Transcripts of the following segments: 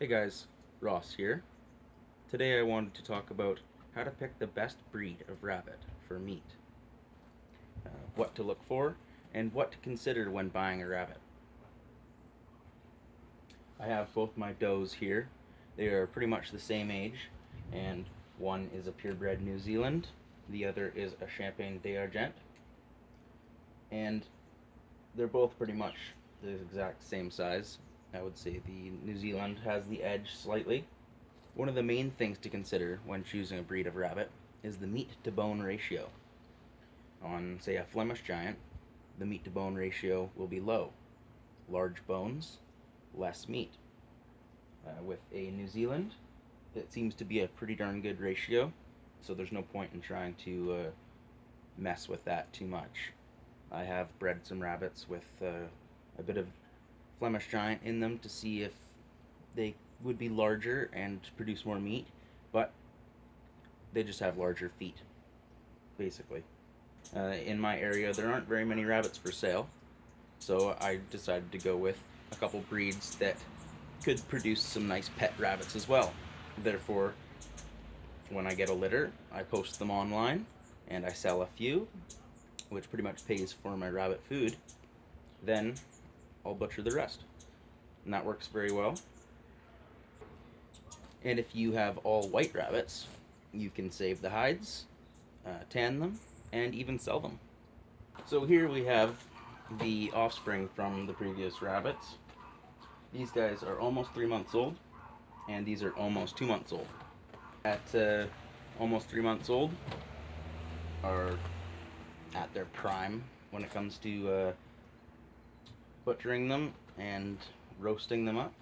Hey guys, Ross here. Today I wanted to talk about how to pick the best breed of rabbit for meat, what to look for, and what to consider when buying a rabbit. I have both my does here. They are pretty much the same age, and one is a purebred New Zealand, the other is a Champagne d'Argent, and they're both pretty much the exact same size. I would say the New Zealand has the edge slightly. One of the main things to consider when choosing a breed of rabbit is the meat to bone ratio. On, say, a Flemish Giant, the meat to bone ratio will be low. Large bones, less meat. With a New Zealand, it seems to be a pretty darn good ratio, so there's no point in trying to mess with that too much. I have bred some rabbits with a bit of Flemish Giant in them to see if they would be larger and produce more meat, but they just have larger feet, basically. In my area, there aren't very many rabbits for sale, so I decided to go with a couple breeds that could produce some nice pet rabbits as well. Therefore, when I get a litter, I post them online and I sell a few, which pretty much pays for my rabbit food. Then I'll butcher the rest, and that works very well. And if you have all white rabbits, you can save the hides, tan them, and even sell them. So here we have the offspring from the previous rabbits. These guys are almost 3 months old, and these are almost 2 months old. At almost 3 months old are at their prime when it comes to butchering them and roasting them up.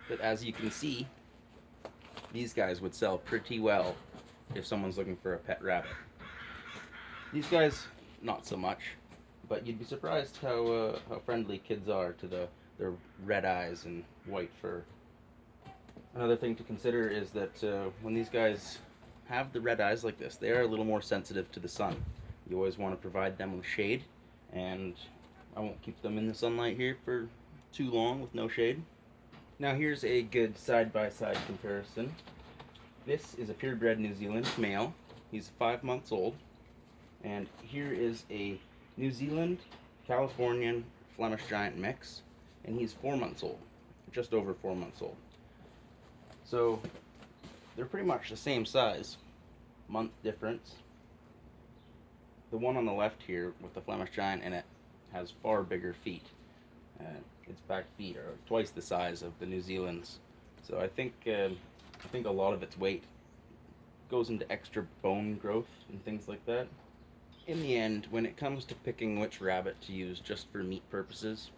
But as you can see, these guys would sell pretty well if someone's looking for a pet rabbit. These guys, not so much, but you'd be surprised how friendly kids are to their red eyes and white fur. Another thing to consider is that when these guys have the red eyes like this, they are a little more sensitive to the sun. You always want to provide them with shade, and I won't keep them in the sunlight here for too long with no shade. Now here's a good side-by-side comparison. This is a purebred New Zealand male. He's 5 months old. And here is a New Zealand Californian Flemish Giant mix, and he's 4 months old, just over 4 months old. So they're pretty much the same size, month difference. The one on the left here with the Flemish Giant in it has far bigger feet. Its back feet are twice the size of the New Zealand's. So I think a lot of its weight goes into extra bone growth and things like that. In the end, when it comes to picking which rabbit to use just for meat purposes,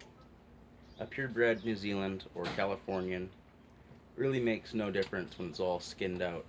a purebred New Zealand or Californian really makes no difference when it's all skinned out.